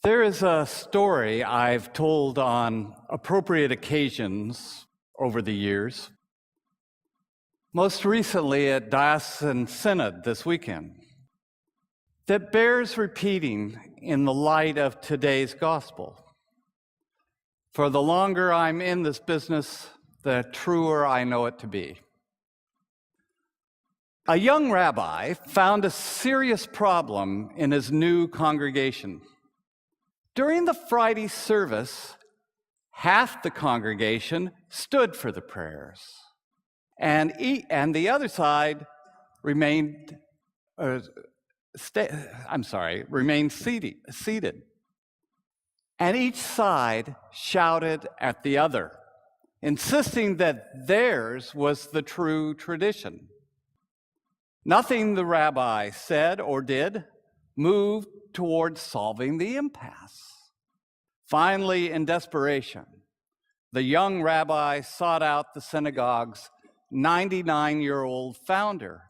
There is a story I've told on appropriate occasions over the years, most recently at Diocesan Synod this weekend, that bears repeating in the light of today's gospel. For the longer I'm in this business, the truer I know it to be. A young rabbi found a serious problem in his new congregation. During the Friday service, half the congregation stood for the prayers, and the other side remained seated. And each side shouted at the other, insisting that theirs was the true tradition. Nothing the rabbi said or did moved towards solving the impasse. Finally, in desperation, the young rabbi sought out the synagogue's 99-year-old founder.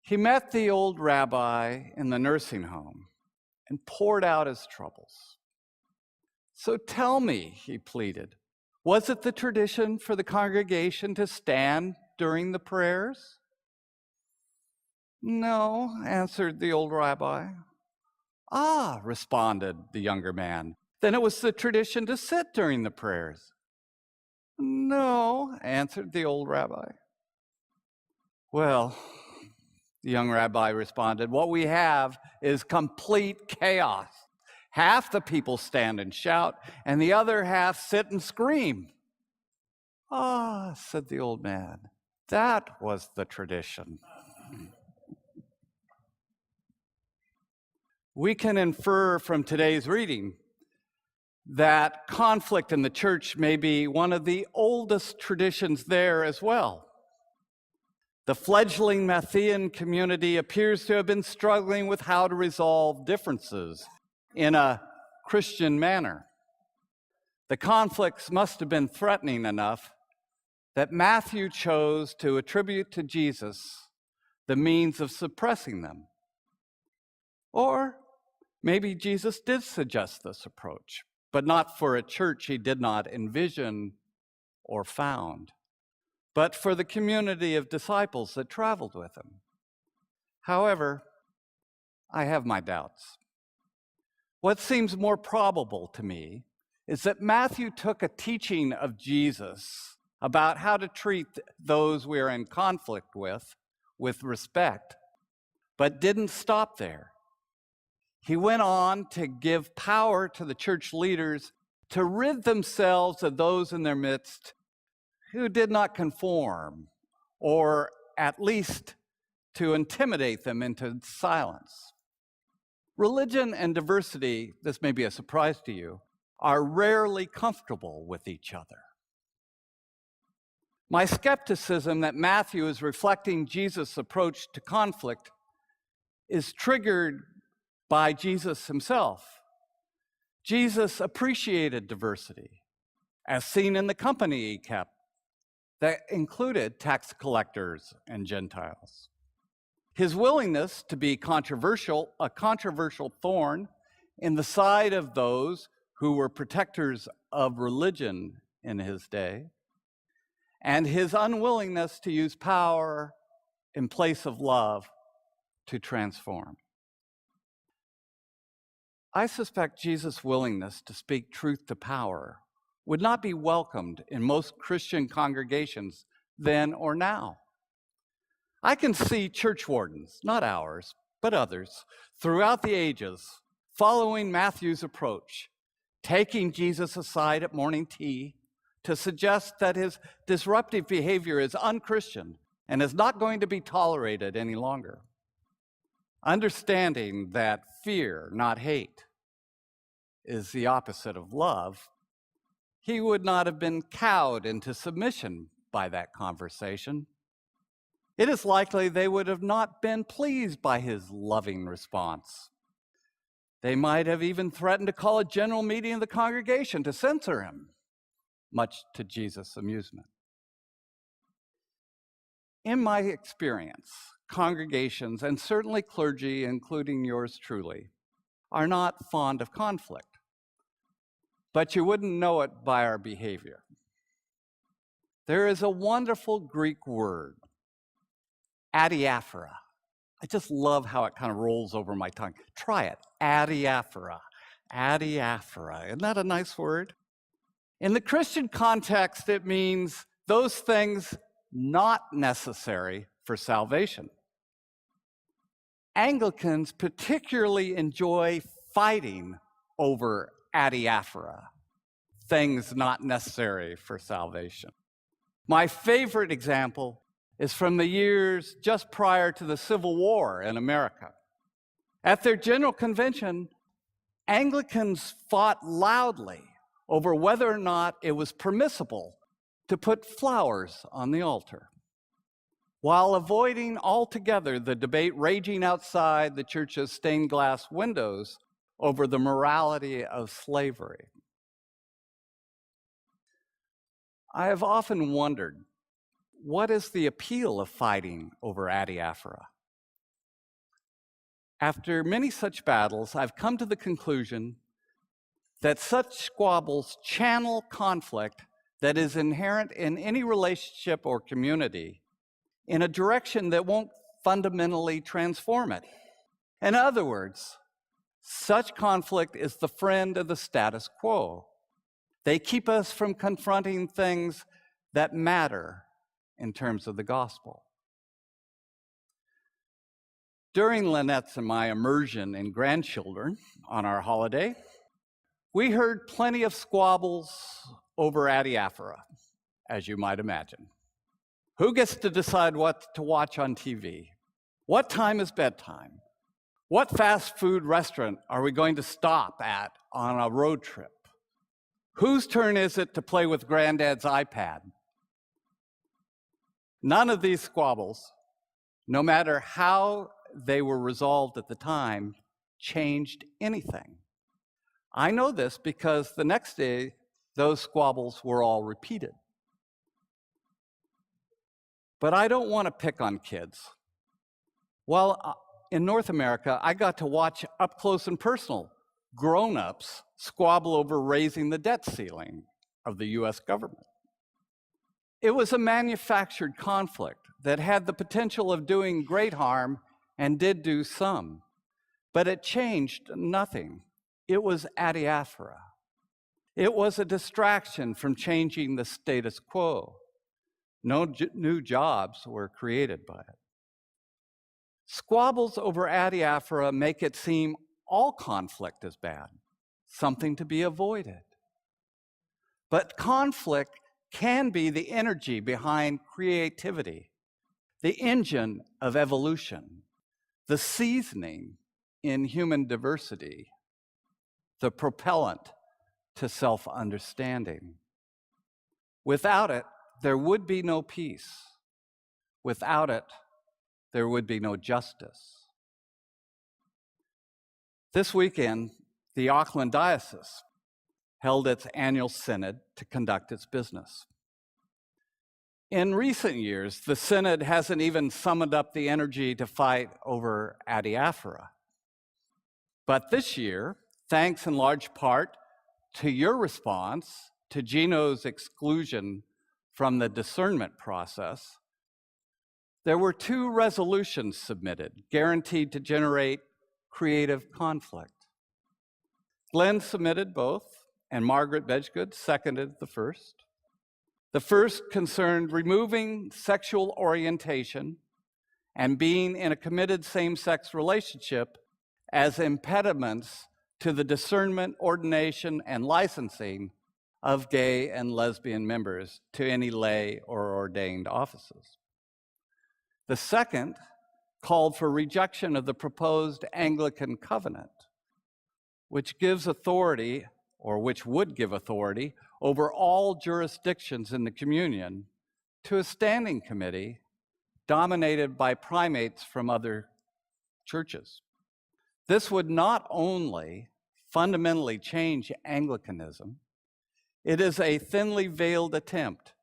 He met the old rabbi in the nursing home and poured out his troubles. "So tell me," he pleaded, "was it the tradition for the congregation to stand during the prayers?" "No," answered the old rabbi. "Ah," responded the younger man, "then it was the tradition to sit during the prayers." "No," answered the old rabbi. "Well," the young rabbi responded, "what we have is complete chaos. Half the people stand and shout, and the other half sit and scream." "Ah," said the old man, "that was the tradition." We can infer from today's reading that conflict in the church may be one of the oldest traditions there as well. The fledgling Matthean community appears to have been struggling with how to resolve differences in a Christian manner. The conflicts must have been threatening enough that Matthew chose to attribute to Jesus the means of suppressing them. Or maybe Jesus did suggest this approach, but not for a church he did not envision or found, but for the community of disciples that traveled with him. However, I have my doubts. What seems more probable to me is that Matthew took a teaching of Jesus about how to treat those we are in conflict with respect, but didn't stop there. He went on to give power to the church leaders to rid themselves of those in their midst who did not conform, or at least to intimidate them into silence. Religion and diversity, this may be a surprise to you, are rarely comfortable with each other. My skepticism that Matthew is reflecting Jesus' approach to conflict is triggered by Jesus himself. Jesus appreciated diversity, as seen in the company he kept, that included tax collectors and Gentiles. His willingness to be a controversial thorn in the side of those who were protectors of religion in his day, and his unwillingness to use power in place of love to transform. I suspect Jesus' willingness to speak truth to power would not be welcomed in most Christian congregations then or now. I can see church wardens, not ours, but others, throughout the ages, following Matthew's approach, taking Jesus aside at morning tea to suggest that his disruptive behavior is unchristian and is not going to be tolerated any longer. Understanding that fear, not hate, is the opposite of love, he would not have been cowed into submission by that conversation. It is likely they would have not been pleased by his loving response. They might have even threatened to call a general meeting of the congregation to censor him, much to Jesus' amusement. In my experience, congregations, and certainly clergy, including yours truly, are not fond of conflict, but you wouldn't know it by our behavior. There is a wonderful Greek word, adiaphora. I just love how it kind of rolls over my tongue. Try it, adiaphora. Adiaphora. Isn't that a nice word? In the Christian context, it means those things not necessary for salvation. Anglicans particularly enjoy fighting over adiaphora, things not necessary for salvation. My favorite example is from the years just prior to the Civil War in America. At their General Convention, Anglicans fought loudly over whether or not it was permissible to put flowers on the altar, while avoiding altogether the debate raging outside the church's stained glass windows over the morality of slavery. I have often wondered, what is the appeal of fighting over adiaphora? After many such battles, I've come to the conclusion that such squabbles channel conflict that is inherent in any relationship or community in a direction that won't fundamentally transform it. In other words, such conflict is the friend of the status quo. They keep us from confronting things that matter in terms of the gospel. During Lynette's and my immersion in grandchildren on our holiday, we heard plenty of squabbles over adiaphora, as you might imagine. Who gets to decide what to watch on TV? What time is bedtime? What fast food restaurant are we going to stop at on a road trip? Whose turn is it to play with granddad's iPad? None of these squabbles, no matter how they were resolved at the time, changed anything. I know this because the next day, those squabbles were all repeated. But I don't want to pick on kids. Well, in North America, I got to watch up close and personal grown-ups squabble over raising the debt ceiling of the US government. It was a manufactured conflict that had the potential of doing great harm and did do some, but it changed nothing. It was adiaphora. It was a distraction from changing the status quo. No new jobs were created by it. Squabbles over adiaphora make it seem all conflict is bad, something to be avoided. But conflict can be the energy behind creativity, the engine of evolution, the seasoning in human diversity, the propellant to self-understanding. Without it, there would be no peace. Without it, there would be no justice. This weekend, the Auckland Diocese held its annual synod to conduct its business. In recent years, the synod hasn't even summoned up the energy to fight over adiaphora. But this year, thanks in large part to your response to Gino's exclusion from the discernment process, there were 2 resolutions submitted, guaranteed to generate creative conflict. Glenn submitted both, and Margaret Bedgood seconded the first. The first concerned removing sexual orientation and being in a committed same-sex relationship as impediments to the discernment, ordination, and licensing of gay and lesbian members to any lay or ordained offices. The second called for rejection of the proposed Anglican covenant, which gives authority, or which would give authority, over all jurisdictions in the communion to a standing committee dominated by primates from other churches. This would not only fundamentally change Anglicanism, it is a thinly veiled attempt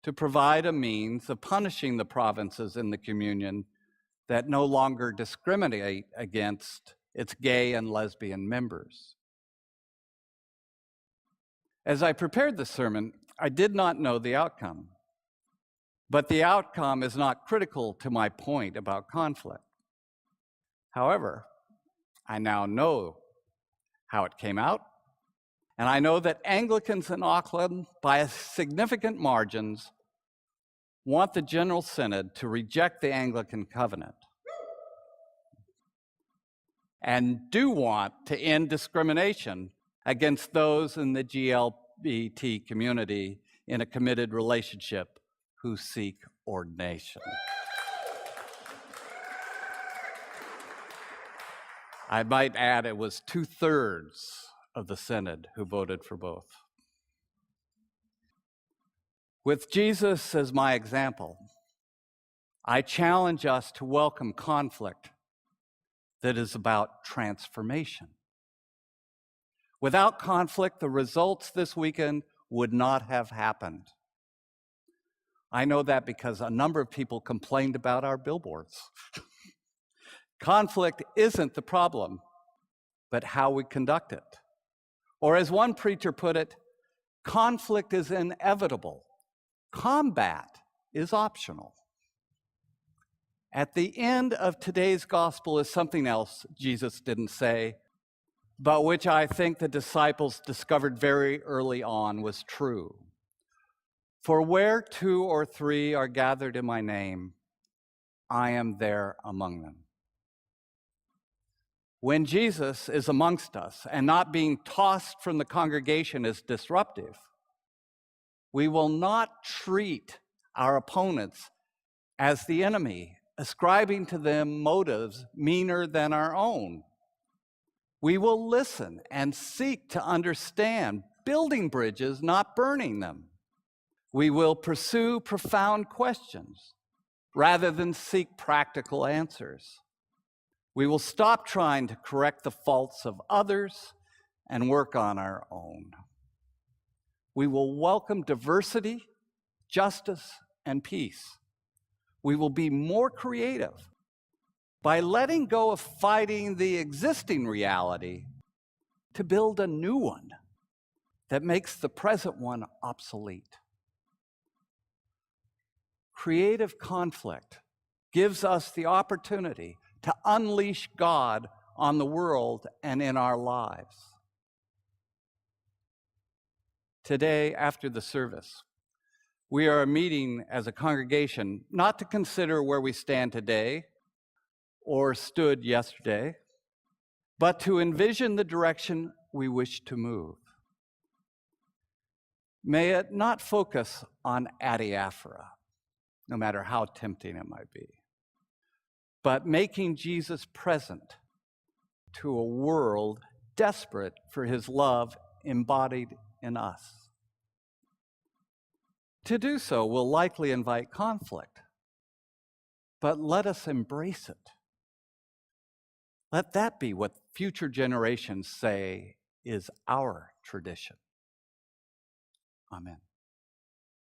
to provide a means of punishing the provinces in the communion that no longer discriminate against its gay and lesbian members. As I prepared the sermon, I did not know the outcome. But the outcome is not critical to my point about conflict. However, I now know how it came out, and I know that Anglicans in Auckland, by significant margins, want the General Synod to reject the Anglican covenant and do want to end discrimination against those in the GLBT community in a committed relationship who seek ordination. I might add it was 2/3 of the Synod who voted for both. With Jesus as my example, I challenge us to welcome conflict that is about transformation. Without conflict, the results this weekend would not have happened. I know that because a number of people complained about our billboards. Conflict isn't the problem, but how we conduct it. Or as one preacher put it, conflict is inevitable. Combat is optional. At the end of today's gospel is something else Jesus didn't say, but which I think the disciples discovered very early on was true. For where 2 or 3 are gathered in my name, I am there among them. When Jesus is amongst us and not being tossed from the congregation as disruptive, we will not treat our opponents as the enemy, ascribing to them motives meaner than our own. We will listen and seek to understand, building bridges, not burning them. We will pursue profound questions rather than seek practical answers. We will stop trying to correct the faults of others and work on our own. We will welcome diversity, justice, and peace. We will be more creative by letting go of fighting the existing reality to build a new one that makes the present one obsolete. Creative conflict gives us the opportunity to unleash God on the world and in our lives. Today, after the service, we are meeting as a congregation not to consider where we stand today or stood yesterday, but to envision the direction we wish to move. May it not focus on adiaphora, no matter how tempting it might be, but making Jesus present to a world desperate for his love embodied in us. To do so will likely invite conflict, but let us embrace it. Let that be what future generations say is our tradition. Amen.